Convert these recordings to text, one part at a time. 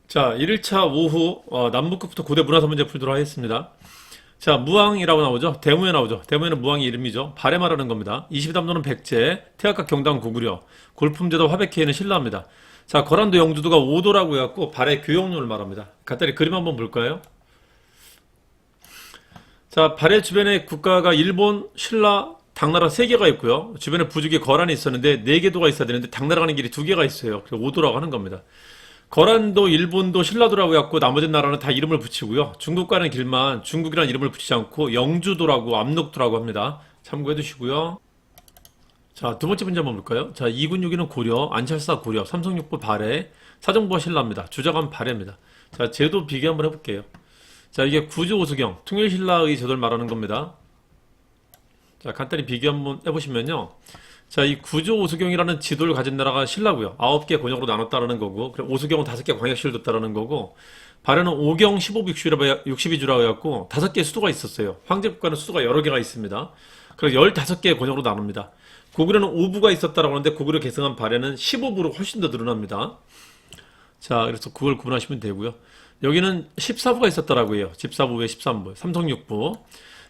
자, 1일차 오후 남북극부터 고대 문화사 문제 풀도록 하겠습니다. 자, 무왕이라고 나오죠. 대무에 나오죠. 대무에는 무왕이 이름이죠. 발해 말하는 겁니다. 22담도는 백제, 태학각 경당 고구려, 골품제도 화백회에는 신라입니다. 자, 거란도 영주도가 오도라고 해갖고 발해 교역론을 말합니다. 간단히 그림 한번 볼까요? 자, 발해 주변에 국가가 일본, 신라, 당나라 3개가 있고요. 주변에 부족이 거란이 있었는데 4개도가 있어야 되는데 당나라 가는 길이 2개가 있어요. 그래서 오도라고 하는 겁니다. 거란도 일본도 신라도라고 해갖고 나머지 나라는 다 이름을 붙이고요. 중국 가는 길만 중국이라는 이름을 붙이지 않고 영주도라고 압록도라고 합니다. 참고해 두시고요. 자, 두 번째 문제 한번 볼까요? 자, 2군6위는 고려, 안철사 고려, 삼성육부 발해, 사정부가 신라입니다. 주자관 발해입니다. 자, 제도 비교 한번 해볼게요. 자, 이게 구조 오수경, 통일신라의 제도를 말하는 겁니다. 자, 간단히 비교 한번 해보시면요. 자, 이 구조 오수경이라는 지도를 가진 나라가 신라고요. 9개 권역으로 나눴다라는 거고, 그리고 오수경은 5개 광역시를 뒀다라는 거고, 발해는 5경 1562주라고 해갖고 5개의 수도가 있었어요. 황제국가는 수도가 여러 개가 있습니다. 그래서 15개의 권역으로 나눕니다. 고구려는 5부가 있었다라고 하는데 고구려 계승한 발해는 15부로 훨씬 더 늘어납니다. 자, 그래서 그걸 구분하시면 되고요. 여기는 14부가 있었다라고 해요. 집사부 외 13부, 삼성육부.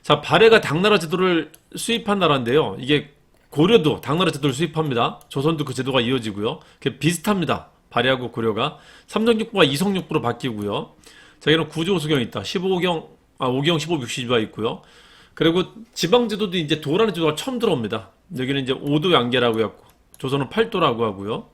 자, 발해가 당나라 제도를 수입한 나라인데요. 이게 고려도 당나라 제도를 수입합니다. 조선도 그 제도가 이어지고요. 비슷합니다. 발해하고 고려가. 삼성육부가 이성육부로 바뀌고요. 자, 여기는 구조오수경이 있다. 5경 1560가 있고요. 그리고 지방제도도 이제 도라는 제도가 처음 들어옵니다. 여기는 이제 5도 양계라고 해갖고, 조선은 8도라고 하고요.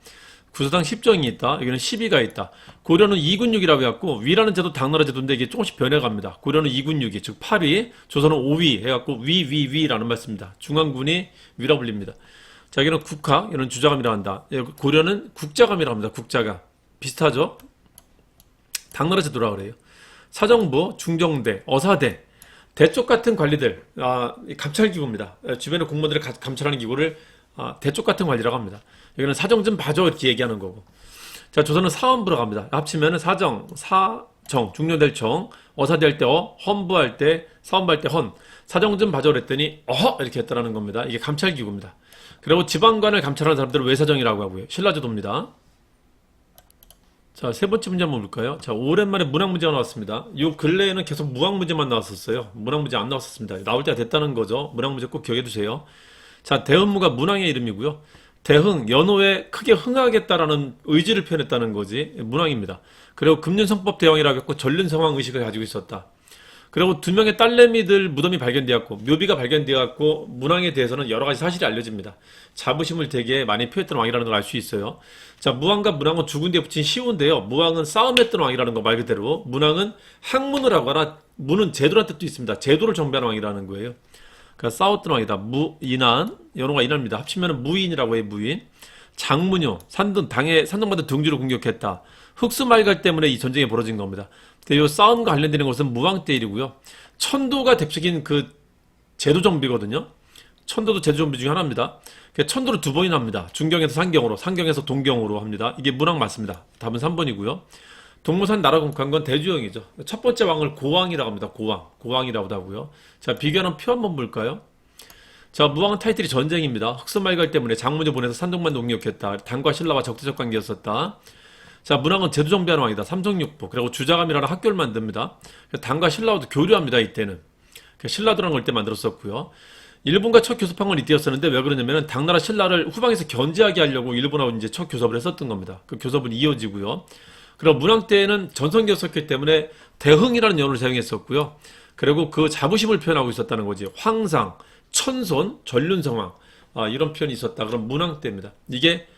구서당 10정이 있다. 여기는 12가 있다. 고려는 2군6이라고 해갖고, 위라는 제도 당나라 제도인데 이게 조금씩 변해갑니다. 고려는 2군6이, 즉 8위, 조선은 5위 해갖고 위라는 말씀입니다. 중앙군이 위라 불립니다. 자, 여기는 국학, 여기는 주자감이라 한다. 고려는 국자감이라 합니다. 국자감. 비슷하죠? 당나라 제도라 그래요. 사정부, 중정대, 어사대, 대쪽 같은 관리들, 감찰기구입니다. 주변의 공무원들을 감찰하는 기구를 대쪽 같은 관리라고 합니다. 여기는 사정 좀 봐줘 이렇게 얘기하는 거고. 자, 조선은 사헌부로 갑니다. 합치면은 사정, 중려될 청, 어사될 때 헌부할 때, 사헌부할 때 헌, 사정 좀 봐줘 그랬더니 어허 이렇게 했다라는 겁니다. 이게 감찰기구입니다. 그리고 지방관을 감찰하는 사람들을 외사정이라고 하고요. 신라제도입니다. 자, 세 번째 문제 한번 볼까요? 자, 오랜만에 문학 문제가 나왔습니다. 요 근래에는 계속 무학 문제만 나왔었어요. 문학 문제 안 나왔었습니다. 나올 때가 됐다는 거죠. 문학 문제 꼭 기억해 두세요. 자, 대흥무가 문왕의 이름이고요. 대흥, 연호에 크게 흥하겠다라는 의지를 표현했다는 거지. 문왕입니다. 그리고 금륜성법 대왕이라고 했고 전륜성왕 의식을 가지고 있었다. 그리고 2명의 딸내미들 무덤이 발견되었고 묘비가 발견되었고 문왕에 대해서는 여러 가지 사실이 알려집니다. 자부심을 되게 많이 표했던 왕이라는 걸 알 수 있어요. 자, 무왕과 문왕은 죽은 뒤에 붙인 시호인데요. 무왕은 싸움했던 왕이라는 거 말 그대로, 문왕은 학문을 하거나, 문은 제도라는 뜻도 있습니다. 제도를 정비하는 왕이라는 거예요. 그러니까 싸웠던 왕이다. 무인한, 연호가 인합니다. 합치면 무인이라고 해요. 무인. 장문효, 산등받은 등주를 공격했다. 흑수말갈 때문에 이 전쟁이 벌어진 겁니다. 근데 이 싸움과 관련되는 것은 무왕 때 일이고요. 천도가 대표적인 그 제도 정비거든요. 천도도 제도 정비 중에 하나입니다. 천도를 2번이나 합니다. 중경에서 상경으로, 상경에서 동경으로 합니다. 이게 문왕 맞습니다. 답은 3번이고요. 동무산 나라 공격한 건 대주영이죠. 첫 번째 왕을 고왕이라고 합니다. 고왕이라고도 하고요. 자, 비교하는 표 한번 볼까요? 자, 무왕은 타이틀이 전쟁입니다. 흑수말갈 때문에 장문을 보내서 산둥만 농격했다. 당과 신라와 적대적 관계였었다. 자, 문왕은 제도 정비하는 왕이다. 삼성육부. 그리고 주자감이라는 학교를 만듭니다. 당과 신라와도 교류합니다. 이때는. 신라도라는 걸 때 만들었었고요. 일본과 첫 교섭한 건 이때였었는데 왜 그러냐면은 당나라 신라를 후방에서 견제하게 하려고 일본하고 이제 첫 교섭을 했었던 겁니다. 그 교섭은 이어지고요. 그리고 문왕 때에는 전성기였었기 때문에 대흥이라는 연호를 사용했었고요. 그리고 그 자부심을 표현하고 있었다는 거지. 황상, 천손, 전륜성왕, 이런 표현이 있었다. 그럼 문왕 때입니다. 이게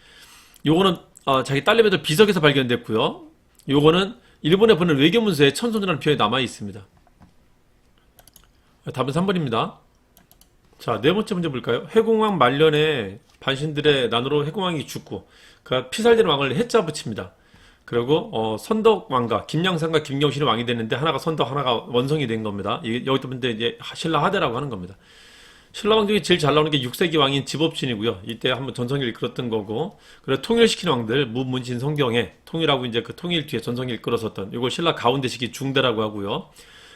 요거는 자기 딸내미들 비석에서 발견됐고요. 요거는 일본에 보낸 외교문서에 천손이라는 표현이 남아 있습니다. 답은 3번입니다. 자, 네 번째 문제 볼까요? 해공왕 말년에 반신들의 난으로 해공왕이 죽고 그 피살된 왕을 해자 붙입니다. 그리고 선덕왕과 김양산과 김경신이 왕이 됐는데 하나가 선덕, 하나가 원성이 된 겁니다. 여기 때문에 이제 신라 하대라고 하는 겁니다. 신라 왕 중에 제일 잘 나오는 게 6세기 왕인 지법신이고요. 이때 한번 전성기를 이끌었던 거고, 그리고 통일시킨 왕들 무문신 성경에 통일하고 이제 그 통일 뒤에 전성기를 이끌었었던 이걸 신라 가운데 시기 중대라고 하고요.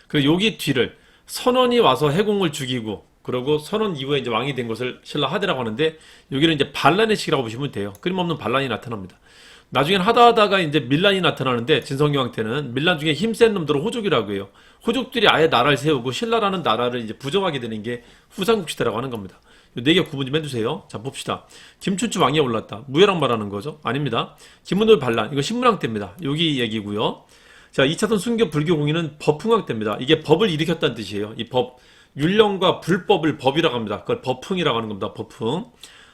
그리고 여기 뒤를 선원이 와서 해공을 죽이고, 그리고 선원 이후에 이제 왕이 된 것을 신라 하대라고 하는데 여기는 이제 반란의 시기라고 보시면 돼요. 끊임없는 반란이 나타납니다. 나중엔 하다하다가 이제 밀란이 나타나는데 진성기 왕때는 밀란 중에 힘센 놈들을 호족이라고 해요. 호족들이 아예 나라를 세우고 신라라는 나라를 이제 부정하게 되는 게 후삼국시대라고 하는 겁니다. 네 개 구분 좀 해주세요. 자, 봅시다. 김춘추 왕위에 올랐다. 무예랑 말하는 거죠? 아닙니다. 김문돌 반란. 이거 신문왕 때입니다. 여기 얘기고요. 자, 2차선 순교 불교 공인은 법흥왕 때입니다. 이게 법을 일으켰다는 뜻이에요. 이 법, 율령과 불법을 법이라고 합니다. 그걸 법흥이라고 하는 겁니다. 법흥.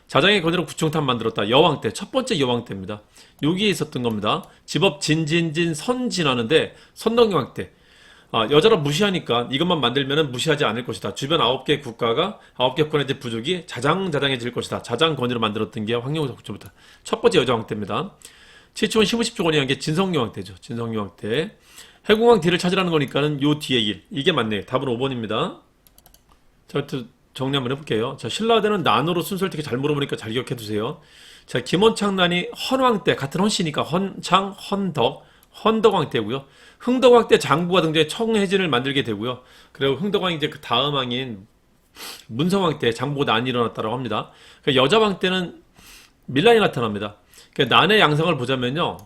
자장의 권위로 구청탑 만들었다. 여왕 때. 첫 번째 여왕 때입니다. 여기에 있었던 겁니다. 집업 진진진 선진하는데 선덕여왕 때. 여자를 무시하니까 이것만 만들면은 무시하지 않을 것이다. 주변 9개 국가가 9개 권의 부족이 자장자장해질 것이다. 자장 권위로 만들었던 게 황룡사 국조부터 첫 번째 여자왕 때입니다. 최초원 15, 10조 권위한 게 진성여왕 때죠. 진성여왕 때. 해공왕 뒤를 찾으라는 거니까는 요 뒤에 일. 이게 맞네. 답은 5번입니다. 자, 정리 한번 해볼게요. 자, 신라대는 난으로 순서를 되게 잘 물어보니까 잘 기억해두세요. 자, 김원창난이 헌왕 때, 같은 헌씨니까 헌창, 헌덕, 헌덕왕 때고요. 흥덕왕 때 장부가 등장해 청해진을 만들게 되고요. 그리고 흥덕왕이 이제 그 다음 왕인 문성왕 때 장부가 난이 일어났다고 합니다. 그러니까 여자왕 때는 밀란이 나타납니다. 그러니까 난의 양상을 보자면요.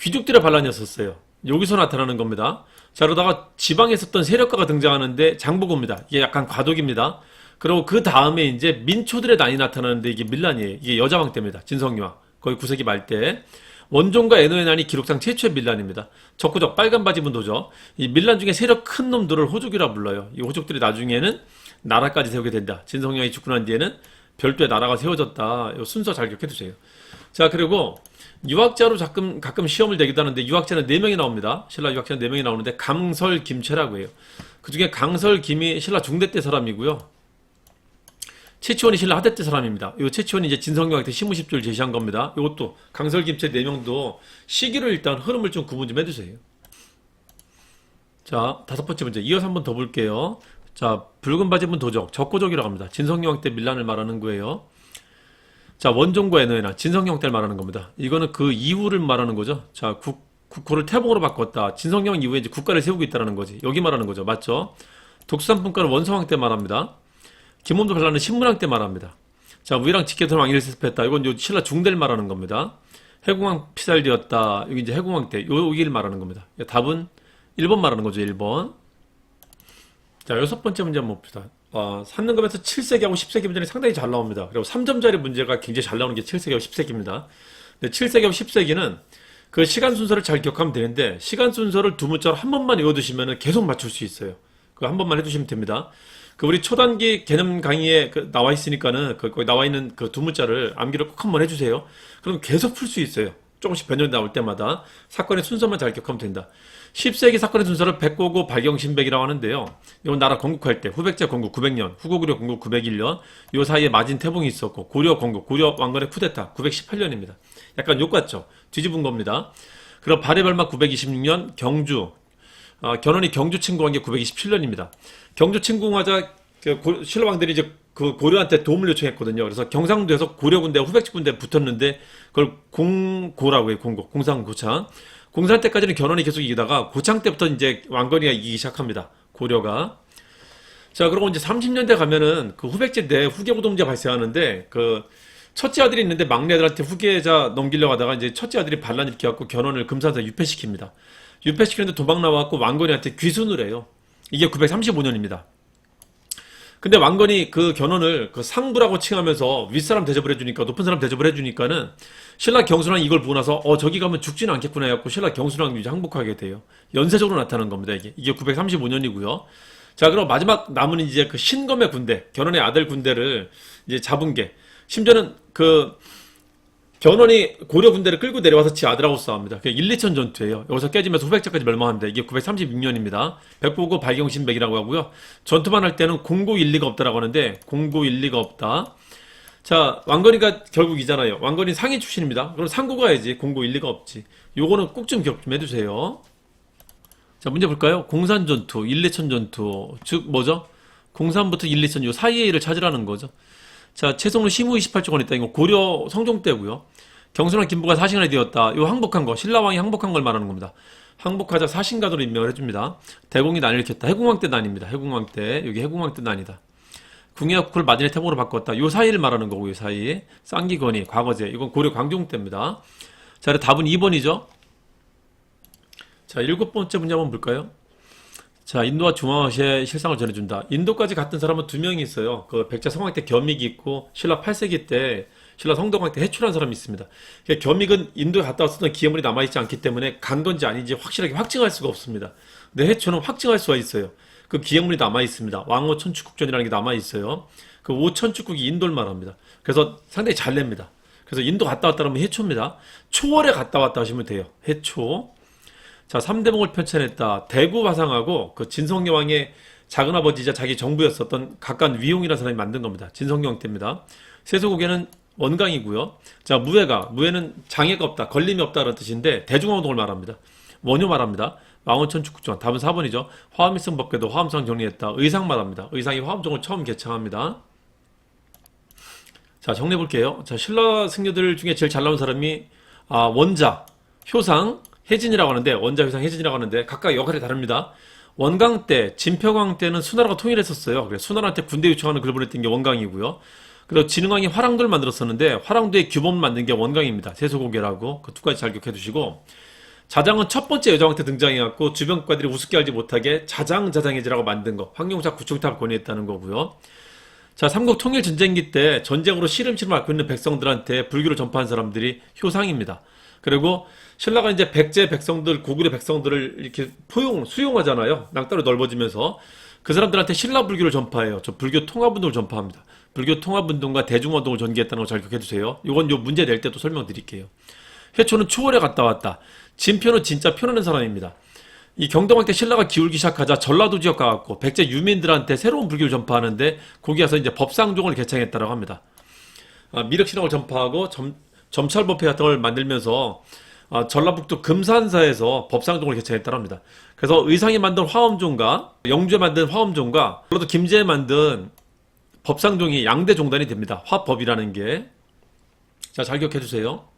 귀족들의 반란이었었어요. 여기서 나타나는 겁니다. 자, 그러다가 지방에 있었던 세력가가 등장하는데 장보고입니다. 이게 약간 과도기입니다. 그리고 그 다음에 이제 민초들의 난이 나타나는데 이게 밀란이에요. 이게 여자왕 때입니다. 진성유왕. 거의 9세기 말 때. 원종과 에노의 난이 기록상 최초의 밀란입니다. 적구적 빨간 바지 분도죠. 이 밀란 중에 세력 큰 놈들을 호족이라 불러요. 이 호족들이 나중에는 나라까지 세우게 된다. 진성유왕이 죽고 난 뒤에는 별도의 나라가 세워졌다. 이 순서 잘 기억해 두세요. 자, 그리고 유학자로 가끔 시험을 내기도 하는데 유학자는 4명이 나옵니다. 신라 유학자는 4명이 나오는데 강설, 김채라고 해요. 그 중에 강설, 김이 신라 중대 때 사람이고요. 최치원이 신라 하대 때 사람입니다. 이 최치원이 이제 진성여왕 때 시무십조를 제시한 겁니다. 이것도 강설, 김채 4명도 시기를 일단 흐름을 좀 구분 좀 해주세요. 자, 5번째 문제. 이어서 한번 더 볼게요. 자, 붉은 바지분 도적, 적고적이라고 합니다. 진성여왕 때 밀란을 말하는 거예요. 자, 원종과 에노의 난, 진성여왕 때를 말하는 겁니다. 이거는 그 이후를 말하는 거죠. 자, 국호를 태봉으로 바꿨다. 진성여왕 이후에 이제 국가를 세우고 있다는 거지. 여기 말하는 거죠. 맞죠? 독수산분과는 원성왕 때 말합니다. 김원도 반란은 신문왕 때 말합니다. 자, 우이랑 직계선 왕위를 세습했다. 이건 요 신라 중대를 말하는 겁니다. 해공왕 피살되었다. 여기 이제 해공왕 때 여기를 말하는 겁니다. 답은 1번 말하는 거죠. 1번. 자, 6번째 문제 한번 봅시다. 산능검에서 7세기하고 10세기 문제는 상당히 잘 나옵니다. 그리고 3점짜리 문제가 굉장히 잘 나오는 게 7세기하고 10세기입니다. 근데 7세기하고 10세기는 그 시간 순서를 잘 기억하면 되는데 시간 순서를 두 문자로 한 번만 외워두시면 계속 맞출 수 있어요. 그거 한 번만 해두시면 됩니다. 그 우리 초단기 개념 강의에 나와 있으니까는 거기 나와 있는 그 두 문자를 암기를 꼭 한번 해주세요. 그럼 계속 풀 수 있어요. 조금씩 변형이 나올 때마다 사건의 순서만 잘 기억하면 된다. 10세기 사건의 순서를 백고고 발경신백이라고 하는데요. 이건 나라 건국할 때 후백제 건국 900년, 후고구려 건국 901년 요 사이에 마진 태봉이 있었고 고려 건국, 고려 왕건의 쿠데타 918년입니다. 약간 욕 같죠? 뒤집은 겁니다. 그리고 발해별막 926년 경주 견훤이 경주 침공한 게 927년입니다. 경주 침공하자 신라 왕들이 이제 그 고려한테 도움을 요청했거든요. 그래서 경상도에서 고려 군대와 후백제 군대 붙었는데 그걸 공고라고 해요. 공상 고창. 공산 때까지는 견훤이 계속 이기다가 고창 때부터 이제 왕건이가 이기기 시작합니다. 고려가. 자, 그리고 이제 30년대 가면은 그 후백제 내 후계부동제 발생하는데 그 첫째 아들이 있는데 막내 아들한테 후계자 넘기려고 하다가 이제 첫째 아들이 반란 일으켜갖고 견훤을 금산에서 유폐시킵니다. 유폐시키는데 도망 나와갖고 왕건이한테 귀순을 해요. 이게 935년입니다. 근데 왕건이 그 견훤을 그 상부라고 칭하면서 윗사람 대접을 해주니까 높은 사람 대접을 해주니까는 신라 경순왕이 이걸 보고 나서 저기 가면 죽지는 않겠구나 해갖고 신라 경순왕이 이제 항복하게 돼요. 연쇄적으로 나타난 겁니다. 이게 935년이고요. 자, 그럼 마지막 남은 이제 그 신검의 군대, 견훤의 아들 군대를 이제 잡은 게 심지어는 그 견훤이 고려 군대를 끌고 내려와서 지 아들하고 싸웁니다. 그게 1, 2천 전투예요. 여기서 깨지면서 후백제까지 멸망합니다. 이게 936년입니다. 백보고 발경신백이라고 하고요. 전투만 할 때는 공고 일리가 없다라고 하는데 공고 일리가 없다. 자, 왕건이가 결국 이잖아요. 왕건이 상인 출신입니다. 그럼 상고 가야지. 공고 일리가 없지. 요거는 꼭 좀 기억 좀 해주세요. 자, 문제 볼까요? 공산전투, 1, 2천 전투. 즉 뭐죠? 공산부터 1, 2천 요 사이의 일을 찾으라는 거죠. 자, 최성로 시무 28조건 있다. 이거 고려 성종 때고요. 경순왕 김부가 사신이 되었다. 이거 항복한 거, 신라왕이 항복한 걸 말하는 겁니다. 항복하자 사신가도로 임명을 해줍니다. 대공이 난을 일으켰다. 해궁왕 때 난입니다. 해궁왕 때. 여기 해궁왕 때 난이다. 궁예와 국호를 마진의 태봉으로 바꿨다. 요 사이를 말하는 거고, 요 사이. 쌍기건이, 과거제. 이건 고려 광종 때입니다. 자, 답은 2번이죠. 자, 7번째 문제 한번 볼까요? 자, 인도와 중앙아시아의 실상을 전해준다. 인도까지 갔던 사람은 2명이 있어요. 그 백제 성왕 때 겸익이 있고 신라 8세기 때 신라 성동왕 때 해초라는 사람이 있습니다. 겸익은 인도에 갔다 왔었던 기여물이 남아있지 않기 때문에 간 건지 아닌지 확실하게 확증할 수가 없습니다. 근데 해초는 확증할 수가 있어요. 그 기여물이 남아있습니다. 왕호 천축국전이라는 게 남아있어요. 그 오천축국이 인도를 말합니다. 그래서 상당히 잘 냅니다. 그래서 인도 갔다 왔다 하면 해초입니다. 초월에 갔다 왔다 하시면 돼요. 해초. 자, 3대목을 펼쳐냈다. 대구 화상하고 그 진성여왕의 작은아버지이자 자기 정부였었던 각간 위용이라는 사람이 만든 겁니다. 진성여왕 때입니다. 세소고개는 원강이고요. 자, 무해는 장애가 없다, 걸림이 없다라는 뜻인데 대중화운동을 말합니다. 원효 말합니다. 왕원천축국전. 답은 4번이죠. 화엄일성 법궤도 화엄성 정리했다. 의상 말합니다. 의상이 화엄종을 처음 개창합니다. 자, 정리해볼게요. 자, 신라 승려들 중에 제일 잘 나온 사람이 원자, 효상, 혜진이라고 하는데, 원자, 효상, 혜진이라고 하는데 각각 역할이 다릅니다. 원강 때, 진평왕 때는 수나라가 통일했었어요. 그래서 수나라한테 군대 요청하는 글 보냈던 게 원강이고요. 그리고 진흥왕이 화랑도를 만들었었는데 화랑도의 규범을 만든 게 원강입니다. 세소고개라고. 그 두 가지 잘 기억해 두시고, 자장은 첫 번째 여자왕 때 등장해갖고 주변 국가들이 우습게 알지 못하게 자장해제라고 만든 거, 황룡사 구축탑을 건의했다는 거고요. 자, 삼국 통일 전쟁기 때 전쟁으로 시름시름 앓고 있는 백성들한테 불교를 전파한 사람들이 효상입니다. 그리고 신라가 이제 백제 백성들, 고구려 백성들을 이렇게 수용하잖아요. 낭따로 넓어지면서. 그 사람들한테 신라 불교를 전파해요. 저 불교 통합운동을 전파합니다. 불교 통합운동과 대중운동을 전개했다는 거 잘 기억해 두세요. 이건 요 문제 낼 때 또 설명드릴게요. 해초는 추월에 갔다 왔다. 진표는 진짜 표현하는 사람입니다. 이 경동왕 때 신라가 기울기 시작하자 전라도 지역 가갖고 백제 유민들한테 새로운 불교를 전파하는데 거기 가서 이제 법상종을 개창했다고 합니다. 미륵신앙을 전파하고 점찰법회 같은 걸 만들면서 전라북도 금산사에서 법상종을 개창했다고 합니다. 그래서 의상이 만든 화엄종과 영주에 만든 화엄종과 전라도 김제에 만든 법상종이 양대 종단이 됩니다. 화법이라는 게. 자, 잘 기억해 주세요.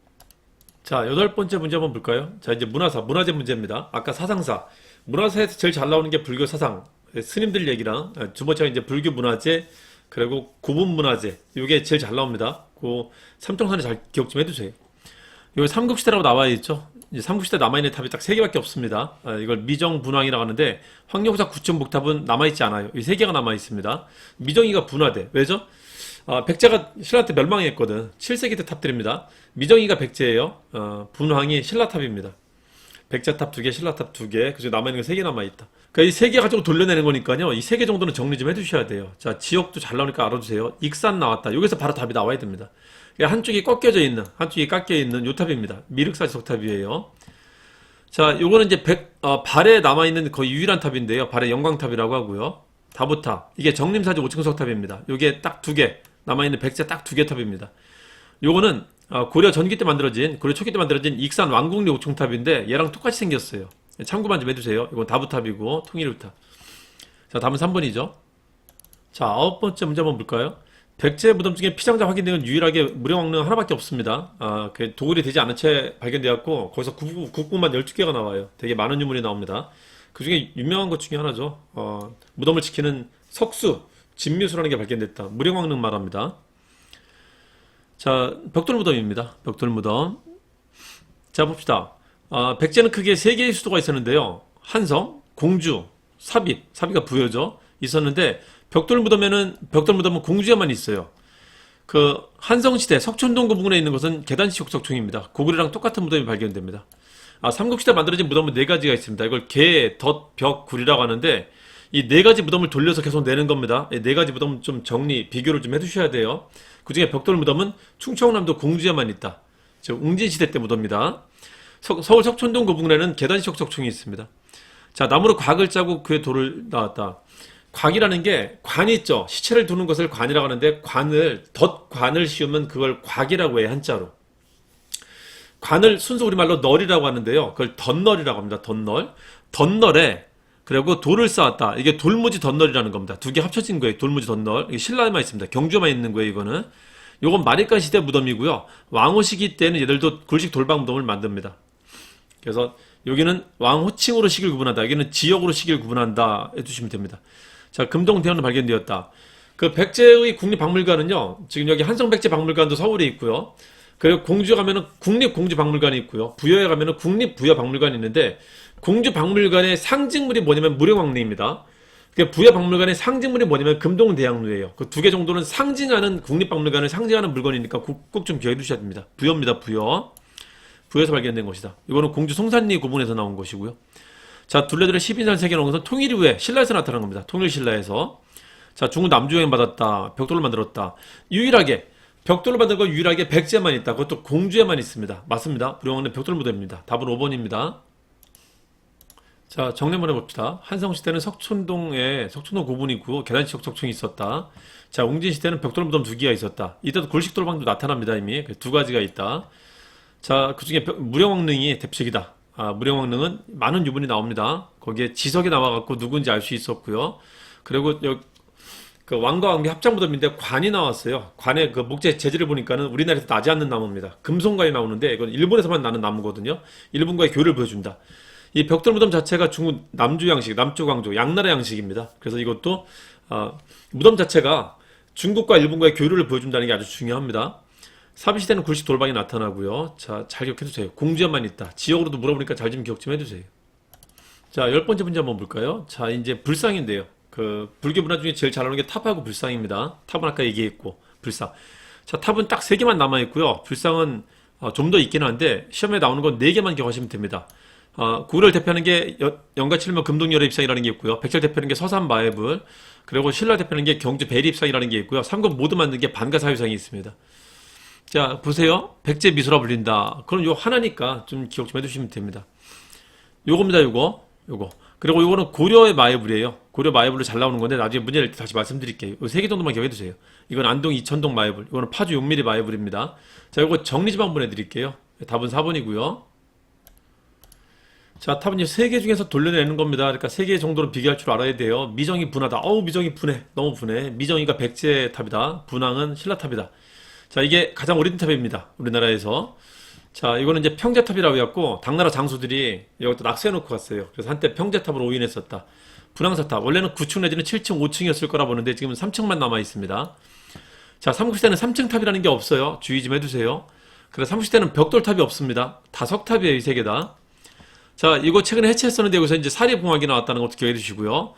자, 8번째 문제 한번 볼까요? 자, 이제 문화재 문제입니다. 아까 사상사. 문화사에서 제일 잘 나오는 게 불교 사상. 스님들 얘기랑, 두 번째가 이제 불교 문화재, 그리고 구분 문화재. 이게 제일 잘 나옵니다. 그 삼총선에 잘 기억 좀 해두세요. 여기 삼국시대라고 나와 있죠? 이제 삼국시대 남아있는 탑이 딱 3개밖에 없습니다. 이걸 미정분왕이라고 하는데, 황룡사 구천복탑은 남아있지 않아요. 이 3개가 남아있습니다. 미정이가 분화돼. 왜죠? 백제가 신라한테 멸망했거든. 7세기 때 탑들입니다. 미정이가 백제예요. 분황이 신라탑입니다. 백제탑 2개, 신라탑 2개. 그중에 남아있는 거 3개 남아있다. 그러니까 이 3개 가지고 돌려내는 거니까요. 이 3개 정도는 정리 좀 해두셔야 돼요. 자, 지역도 잘 나오니까 알아두세요. 익산 나왔다. 여기서 바로 답이 나와야 됩니다. 한쪽이 꺾여져 있는, 한쪽이 깎여 있는 요 탑입니다. 미륵사지석탑이에요. 자, 요거는 이제 발에 남아있는 거의 유일한 탑인데요. 발의 영광탑이라고 하고요. 다보탑. 이게 정림사지 5층 석탑입니다. 요게 딱 2개. 남아있는 백제 딱 2개 탑입니다. 요거는 고려 전기 때 만들어진, 고려 초기 때 만들어진 익산 왕궁리 5층 탑인데 얘랑 똑같이 생겼어요. 참고만 좀 해주세요. 이건 다부탑이고 통일탑. 자, 다음은 3번이죠. 자, 9번째 문제 한번 볼까요? 백제 무덤 중에 피장자 확인된 건 유일하게 무령왕릉 하나밖에 없습니다. 그 도굴이 되지 않은 채 발견되었고 거기서 국궁만 12개가 나와요. 되게 많은 유물이 나옵니다. 그 중에 유명한 것 중에 하나죠. 무덤을 지키는 석수, 진묘수라는 게 발견됐다. 무령왕릉 말합니다. 자, 벽돌무덤입니다. 벽돌무덤. 자, 봅시다. 백제는 크게 3개의 수도가 있었는데요. 한성, 공주, 사비가 부여죠. 있었는데 벽돌무덤은 공주에만 있어요. 그 한성시대 석촌동 그 부근에 있는 것은 계단식 석총입니다. 고구려랑 똑같은 무덤이 발견됩니다. 삼국시대 만들어진 무덤은 4가지가 있습니다. 이걸 개, 덫, 벽, 굴이라고 하는데 이 4가지 무덤을 돌려서 계속 내는 겁니다. 이 4가지 무덤 좀 비교를 좀 해두셔야 돼요. 그 중에 벽돌 무덤은 충청남도 공주에만 있다. 웅진시대 때 무덤입니다. 서울 석촌동 그 부근에는 계단식 석총이 있습니다. 자, 나무로 곽을 짜고 그에 돌을 낳았다. 곽이라는 게 관이 있죠. 시체를 두는 것을 관이라고 하는데 덫관을 씌우면 그걸 곽이라고 해요. 한자로. 관을 순수 우리말로 널이라고 하는데요. 그걸 덧널이라고 합니다. 덧널에 그리고 돌을 쌓았다. 이게 돌무지 덧널이라는 겁니다. 2개 합쳐진 거예요. 돌무지 덧널. 이게 신라에만 있습니다. 경주에만 있는 거예요. 이거는. 요건 마리깐 시대 무덤이고요. 왕호 시기 때는 얘들도 굴식 돌방 무덤을 만듭니다. 그래서 여기는 왕호칭으로 시기를 구분한다. 여기는 지역으로 시기를 구분한다 해주시면 됩니다. 자, 금동대원은 발견되었다. 그 백제의 국립박물관은요, 지금 여기 한성백제박물관도 서울에 있고요. 그리고 공주에 가면은 국립공주박물관이 있고요. 부여에 가면은 국립부여박물관이 있는데, 공주박물관의 상징물이 뭐냐면 무령왕릉입니다. 부여박물관의 상징물이 뭐냐면 금동대학로예요. 그 두 개 정도는 상징하는, 국립박물관을 상징하는 물건이니까 꼭 좀 기억해 두셔야 됩니다. 부여입니다, 부여. 부여에서 발견된 것이다. 이거는 공주 송산리 고분에서 나온 것이고요. 자, 둘레들의 12년 세계 나온 것은 통일 이후에 신라에서 나타난 겁니다. 통일신라에서. 자, 중국 남주여행 받았다. 벽돌을 만들었다. 유일하게 벽돌을 만든 건 유일하게 백제만 있다. 그것도 공주에만 있습니다. 맞습니다. 무령왕릉 벽돌 무덤입니다. 답은 5번입니다. 자, 정리만 해봅시다. 한성시대는 석촌동 고분이 있고 계단식 석촌이 있었다. 자, 웅진시대는 벽돌 무덤 2개가 있었다. 이때도 골식돌방도 나타납니다. 이미 2가지가 있다. 자, 그 중에 무령왕릉이 대표적이다. 무령왕릉은 많은 유물이 나옵니다. 거기에 지석이 나와갖고 누군지 알 수 있었고요. 그리고 그 왕과 왕비 합작 무덤인데 관이 나왔어요. 관의 그 목재 재질을 보니까는 우리나라에서 나지 않는 나무입니다. 금송관이 나오는데 이건 일본에서만 나는 나무거든요. 일본과의 교류를 보여준다. 이 벽돌 무덤 자체가 중국 남주 양식, 남조 광조 양나라 양식입니다. 그래서 이것도 무덤 자체가 중국과 일본과의 교류를 보여준다는 게 아주 중요합니다. 사비시대는 굴식 돌방이 나타나고요. 자, 잘 기억해두세요. 공주에만 있다. 지역으로도 물어보니까 잘 좀 기억 좀 해두세요. 자, 10번째 문제 한번 볼까요? 자, 이제 불상인데요. 그 불교 문화 중에 제일 잘 나오는 게 탑하고 불상입니다. 탑은 아까 얘기했고 불상. 자, 탑은 딱 3개만 남아 있고요. 불상은 좀 더 있긴 한데 시험에 나오는 건 4개만 기억하시면 됩니다. 구를 대표하는 게 영가칠면 금동열의 입상이라는 게 있고요. 백제를 대표하는 게 서산마애불, 그리고 신라 대표하는 게 경주 배리 입상이라는 게 있고요. 3급 모두 만든 게 반가사유상이 있습니다. 자, 보세요. 백제 미소라 불린다. 그럼 요 하나니까 좀 기억 좀 해두시면 됩니다. 요겁니다. 요거. 그리고 요거는 고려의 마애불이에요. 고려 마애불로 잘 나오는 건데 나중에 문제 낼 때 다시 말씀드릴게요. 요 3개 정도만 기억해 두세요. 이건 안동 이천동 마애불, 이거는 파주 용미리 마애불입니다. 자, 요거 정리 좀 한번 해드릴게요. 답은 4번이고요. 자, 탑은 이제 3개 중에서 돌려내는 겁니다. 그러니까 3개 정도는 비교할 줄 알아야 돼요. 미정이 분하다. 어우, 미정이 분해. 너무 분해. 미정이가 백제 탑이다. 분항은 신라 탑이다. 자, 이게 가장 오래된 탑입니다. 우리나라에서. 자, 이거는 이제 평제탑이라고 해갖고 당나라 장수들이 여기다 낙서해놓고 갔어요. 그래서 한때 평제탑으로 오인했었다. 분항사탑. 원래는 9층 내지는 7층, 5층이었을 거라 보는데 지금은 3층만 남아 있습니다. 자, 삼국시대는 3층 탑이라는 게 없어요. 주의 좀 해두세요. 그래서 삼국시대는 벽돌탑이 없습니다. 다 석탑이에요, 이 3개 다. 자, 이거 최근에 해체했었는데 여기서 이제 사리봉학이 나왔다는 것도 기억해 두시고요.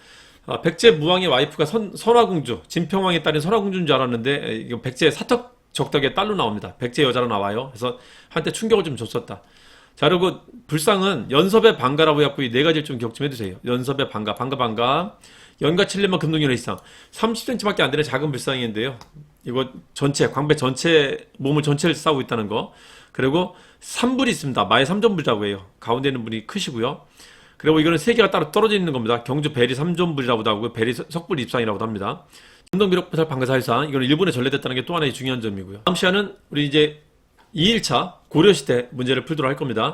백제 무왕의 와이프가 선화공주, 진평왕의 딸인 선화공주인 줄 알았는데 이거 백제 사턱 적덕의 딸로 나옵니다. 백제 여자로 나와요. 그래서 한때 충격을 좀 줬었다. 자, 그리고 불상은 연섭의 방가라고 해갖고 이 4가지를 좀 기억 좀 해두세요. 연섭의 방가. 연가 7년만 금동열의 이상. 30cm밖에 안 되는 작은 불상인데요. 이거 전체, 광배 전체, 몸을 전체를 싸고 있다는 거. 그리고 3불이 있습니다. 마의 3존불이라고 해요. 가운데 있는 분이 크시고요. 그리고 이거는 3개가 따로 떨어져 있는 겁니다. 경주 배리 3존불이라고도 하고 배리 석불 입상이라고도 합니다. 전동비록부살 방가사유상, 이거는 일본에 전래됐다는 게 또 하나의 중요한 점이고요. 다음 시간은 우리 이제 2일차 고려시대 문제를 풀도록 할 겁니다.